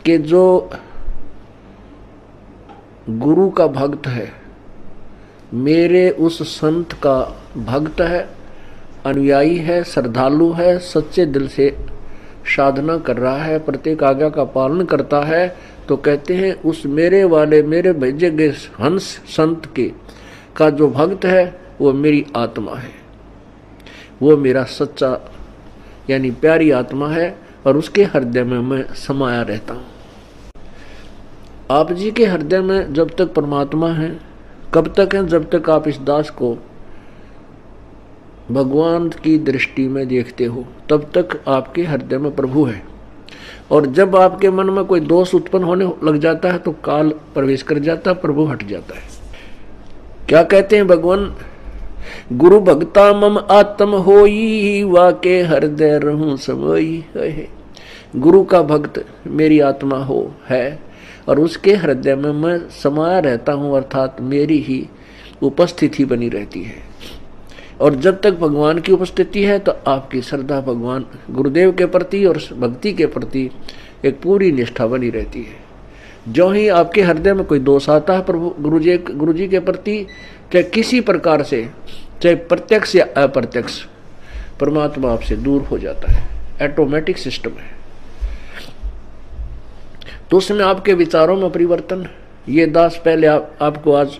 कि जो गुरु का भक्त है, मेरे उस संत का भक्त है, अनुयायी है, श्रद्धालु है, सच्चे दिल से साधना कर रहा है, प्रत्येक आज्ञा का पालन करता है, तो कहते हैं उस मेरे वाले मेरे भेजे गए हंस संत के का जो भक्त है वो मेरी आत्मा है, वो मेरा सच्चा यानी प्यारी आत्मा है और उसके हृदय में मैं समाया रहता हूँ। आप जी के हृदय में जब तक परमात्मा है, कब तक है? जब तक आप इस दास को भगवान की दृष्टि में देखते हो, तब तक आपके हृदय में प्रभु है। और जब आपके मन में कोई दोष उत्पन्न होने लग जाता है तो काल प्रवेश कर जाता है, प्रभु हट जाता है। क्या कहते हैं भगवान? गुरु भक्ता मम आत्म होई, वाके हृदय रहूं समोई। गुरु का भक्त मेरी आत्मा हो है और उसके हृदय में मैं समाया रहता हूं, अर्थात मेरी ही उपस्थिति बनी रहती है। और जब तक भगवान की उपस्थिति है तो आपकी श्रद्धा भगवान गुरुदेव के प्रति और भक्ति के प्रति एक पूरी निष्ठा बनी रहती है। जो ही आपके हृदय में कोई दोष आता है प्रभु गुरु जी के प्रति, चाहे किसी प्रकार से, चाहे प्रत्यक्ष या अप्रत्यक्ष, परमात्मा आपसे दूर हो जाता है। ऑटोमेटिक सिस्टम है। तो उसमें आपके विचारों में परिवर्तन, ये दास पहले आपको आज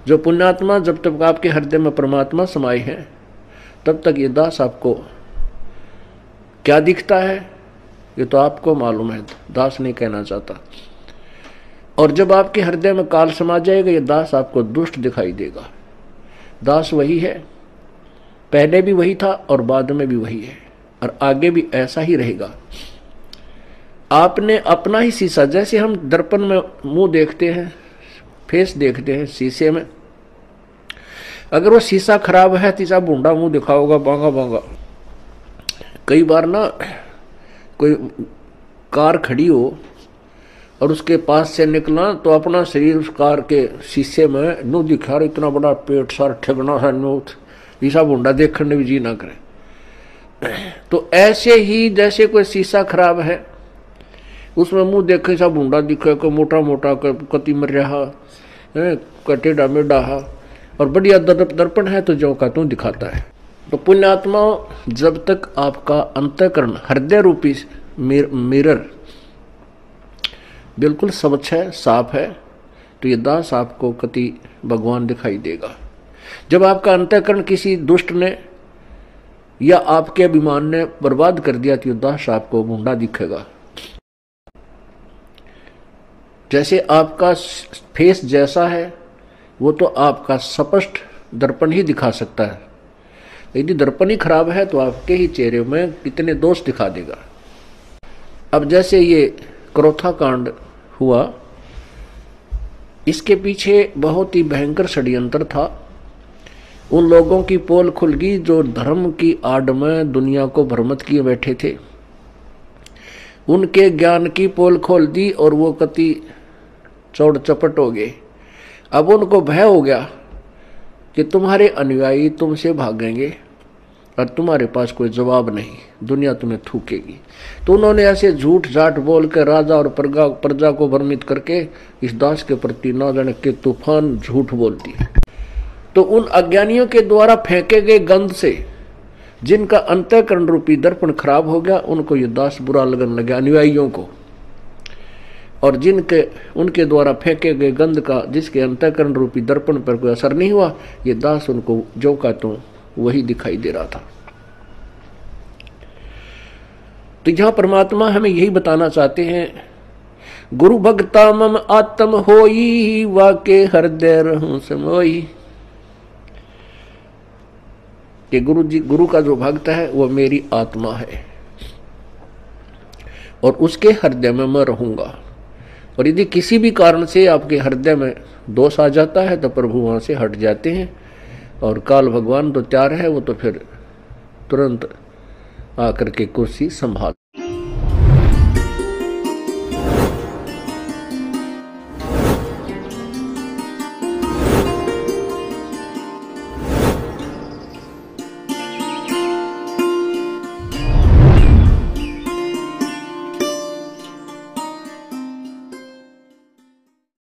जो पुण्यात्मा, जब तक आपके हृदय में परमात्मा समाये हैं तब तक ये दास आपको क्या दिखता है ये तो आपको मालूम है, दास नहीं कहना चाहता। और जब आपके हृदय में काल समा जाएगा ये दास आपको दुष्ट दिखाई देगा। दास वही है, पहले भी वही था और बाद में भी वही है और आगे भी ऐसा ही रहेगा। आपने अपना ही शीशा, जैसे हम दर्पण में मुंह देखते हैं, फेस देखते हैं शीशे में, अगर वो शीशा खराब है तीसरा भूंडा मुंह दिखाओगा, बांगा बांगा। कई बार ना कोई कार खड़ी हो और उसके पास से निकला तो अपना शरीर उस कार के शीशे में नो दिखा, इतना बड़ा पेट सार ठगना है नो, ईसा भूंडा देखने भी जी ना करे। तो ऐसे ही जैसे कोई शीशा खराब है उसमें मुंह देखे सा भूंडा दिखे, को मोटा मोटा कति मर रहा टेढ़ा मेढ़ा, और बढ़िया दर्पण है तो जो का तू दिखाता है। तो पुण्यात्मा, जब तक आपका अंतःकरण हृदय रूपी मिरर बिल्कुल स्वच्छ है, साफ है, तो ये दास आपको कति भगवान दिखाई देगा। जब आपका अंतःकरण किसी दुष्ट ने या आपके अभिमान ने बर्बाद कर दिया तो ये दास आपको भूंडा दिखेगा। जैसे आपका फेस जैसा है वो तो आपका स्पष्ट दर्पण ही दिखा सकता है, यदि दर्पण ही खराब है तो आपके ही चेहरे में कितने दोष दिखा देगा। अब जैसे ये क्रोथा कांड हुआ, इसके पीछे बहुत ही भयंकर षड्यंत्र था। उन लोगों की पोल खुल गई जो धर्म की आड़ में दुनिया को भ्रमित किए बैठे थे, उनके ज्ञान की पोल खोल दी और वो कति चौड़ चपट हो गए। अब उनको भय हो गया कि तुम्हारे अनुयायी तुमसे भागेंगे और तुम्हारे पास कोई जवाब नहीं, दुनिया तुम्हें थूकेगी। तो उन्होंने ऐसे झूठ झाट बोल कर राजा और प्रजा को भ्रमित करके इस दास के प्रति ना जाने के तूफान झूठ बोल दिए। तो उन अज्ञानियों के द्वारा फेंके गए गंध से जिनका अंतःकरण रूपी दर्पण खराब हो गया, उनको ये दास बुरा लगने लगा, अनुयायियों को। और जिनके उनके द्वारा फेंके गए गंध का जिसके अंतःकरण रूपी दर्पण पर कोई असर नहीं हुआ, ये दास उनको जो का तो वही दिखाई दे रहा था। तो यहां परमात्मा हमें यही बताना चाहते हैं, गुरु भक्ता मम आत्म होई, वाके हृदय रहूं समोई। कि गुरु का जो भक्त है वो मेरी आत्मा है और उसके हृदय में मैं रहूंगा। और यदि किसी भी कारण से आपके हृदय में दोष आ जाता है तो प्रभु वहां से हट जाते हैं और काल भगवान तो तैयार है, वो तो फिर तुरंत आकर के कुर्सी संभाल